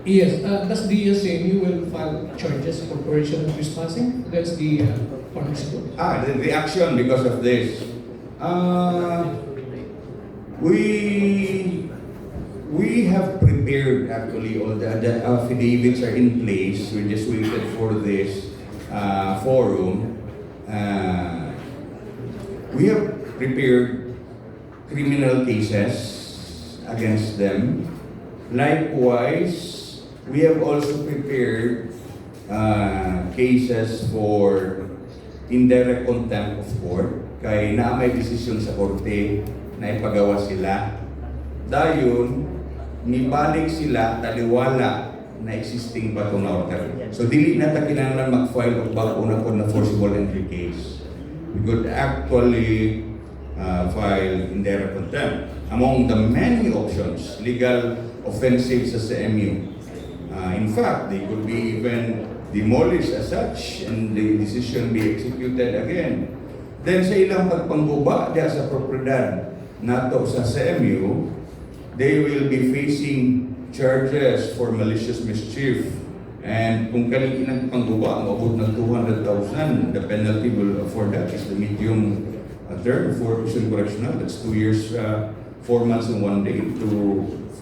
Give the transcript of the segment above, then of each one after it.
Yes, does the CMU will file charges for coercion and trespassing against the farm school? The reaction because of this. We have prepared actually all the affidavits are in place. We just waited for this forum. We have prepared criminal cases against them. Likewise, we have also prepared cases for indirect contempt of court. Kay na may desisyon sa korte na ipagawa sila. Dayon, nibalik sila taliwala na existing ba itong order. So, dili na ta kinahanglan mag-file of bago na po na forcible entry case. We could actually file indirect contempt. Among the many options, legal offensives sa CMU. In fact, they could be even demolished as such and the decision be executed again. Then sa ilang pagpangguba diya sa propriedad nato sa CMU, they will be facing charges for malicious mischief. And kung kanilang pangguba, maabot ng 200,000, the penalty will for that is the medium term for prison correctional. That's 2 years, 4 months and 1 day to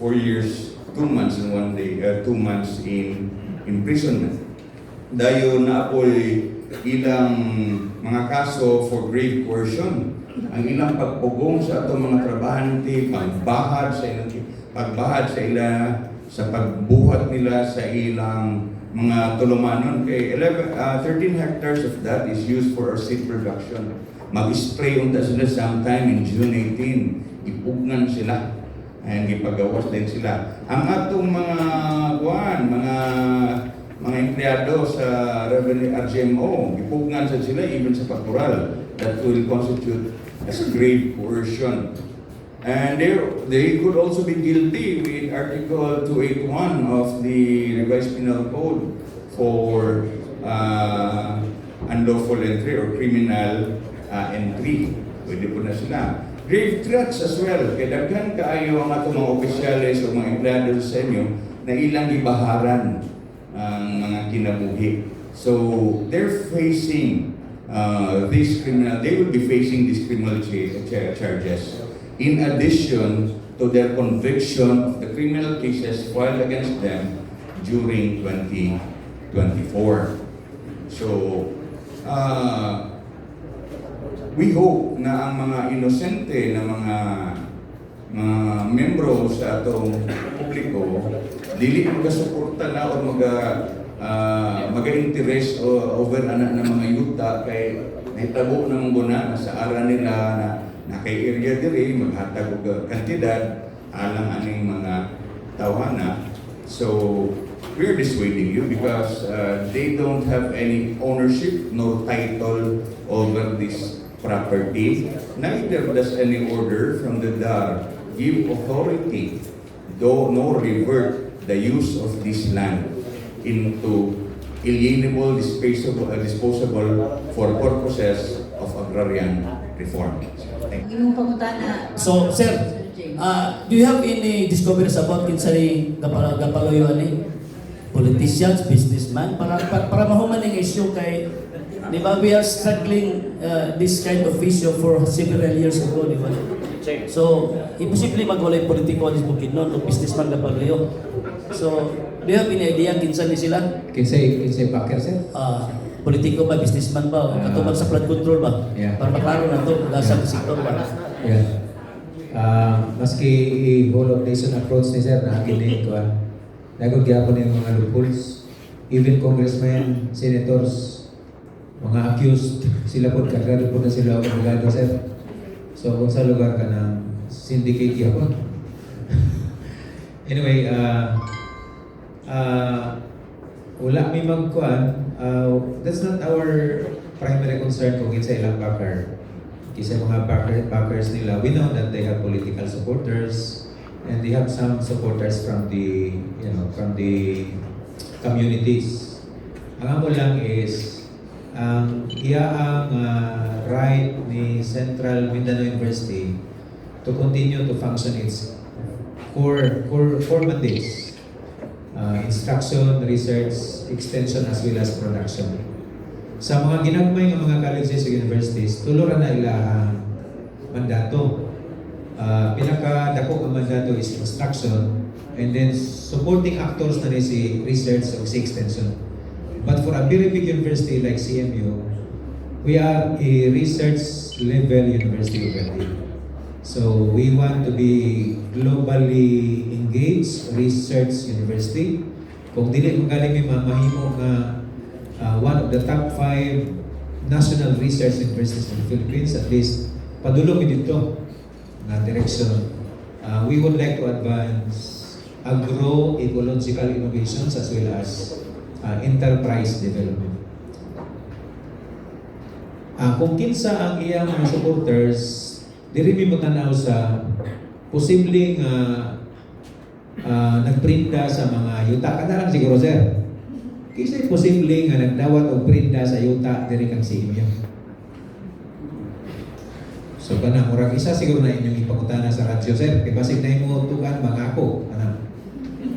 4 years, 2 months and 1 day, 2 months in imprisonment. Dayon na apoy ilang mga kaso for grave coercion. Ang ilang pagpugong sa atong mga trabahante, pagbahad sa ila sa pagbuhat nila sa ilang mga tulumanon kay 13 hectares of that is used for our seed production. Mag-spray unta sila sometime in June 18, ipugnan sila and ipagawas din sila. Ang atong mga empleyado sa Revenue RGMO, ipugnan sa sila even sa pastoral. That will constitute as a grave coercion. And they could also be guilty with Article 281 of the Revised Penal Code for unlawful entry or criminal entry. Pwede po na sila. Grave threats as well. Kaya daghan kaayo ang atong mga opisyalis o mga empleyado sa inyo na ilang ibaharan ang mga kinabuhi. So they're facing they will be facing these criminal charges. In addition to their conviction of the criminal cases filed against them during 2024. So, we hope na ang mga inosente na mga membro sa atong publiko dili magasuporta na o maga-interest over anak ng mga yuta kay nahitabo ng guna sa ara nila na kay area diri maghatag og kantidad alang aning mga tawhana. So we're dissuading you because they don't have any ownership nor title over this property. Neither does any order from the DAR give authority, though no revert the use of this land into alienable, disposable for purposes of agrarian reform. Thank you. Yung pangutana. So, sir, do you have any discoveries about kinsay gapaloyo ani? Politicians, businessman, para mahuman ng issue kay, di ba, we are struggling this kind of issue for several years ago, di ba? So, imposible magwalay politiko at Bukidnon o businessman gapaloyo. So, do you have any idea kinsa ni sila? Kinsay backer, sir? Politiko ba, businessman ba, o katubag sa flood control ba? Yeah. Para maklaro na ito, nasa sektor ba? Yeah. Maski i-whole of nation approach ni sir na kini ko nagod gyapon yung mga loopholes, even congressmen, senators, mga accused sila po kargado po na sila abogado sir. So kung sa lugar ka ng syndicate gyapon. Anyway, wala may magkuan. That's not our primary concern kung sa ilang backer. Kasi mga backers nila, we know that they have political supporters and they have some supporters from the communities. Ang amo lang is ang right ni Central Mindanao University to continue to function its core mandates. instruction, research, extension as well as production. Sa mga ginagmay ng mga colleges o universities, tuloran na ilang mandato. Pinakadako ang mandato is instruction, and then supporting actors na rin si research o si extension. But for a very big university like CMU, we are a research level university already. So we want to be globally engaged research university. Kung dili mo galing may mamahimo nga one of the top 5 national research universities in the Philippines, at least padulong dito na direction. We would like to advance agro-ecological innovations as well as enterprise development. Kung kinsa ang iyang mga supporters, diri mi mo tanaw sa posibleng nagprinda sa mga yuta. Kada lang siguro, sir. Kisa'y posibleng nagdawat o prinda sa yuta diri kang CMU. So kana murag isa siguro na inyong ipangutana sa radyo, sir. Kay basig na mo tukan mga ako.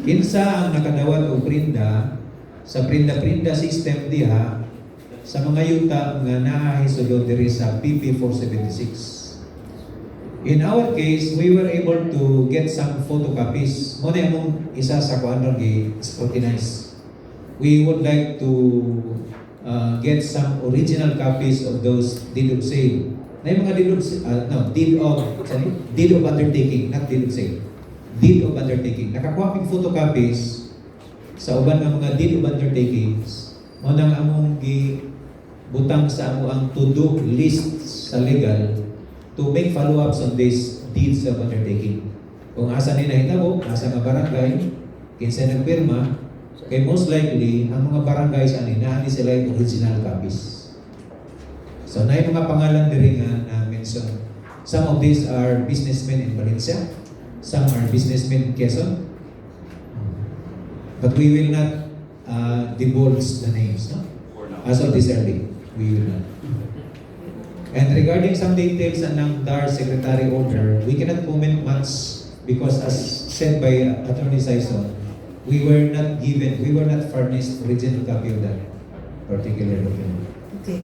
Kinsa ang nakadawat o prinda sa prinda-prinda system diha sa mga yuta nga nahisulod diri sa PP 476. In our case, we were able to get some photocopies. Muna yung isa sa kuan ron gi-scrutinize. We would like to get some original copies of those deed of sale. Na yung mga deed of undertaking, not deed of sale. Deed of undertaking. Nakakuha kong photocopies sa uban ng mga deed of undertakings. Muna nga among butang sa amo ang to-do list sa legal to make follow-ups on these deeds of undertaking. Kung asa ni nahitabo, asa nga barangay, kinsa nagpirma, kay most likely, ang mga barangays naani sila yung original copies. So na yung mga pangalan diri nga na-mention. Some of these are businessmen in Valencia, some are businessmen in Quezon. But we will not divulge the names, no? As of this early, we will not. And regarding some details ng DAR Secretary Order, we cannot comment much because as said by Attorney Saison, we were not furnished original copy of that particular document.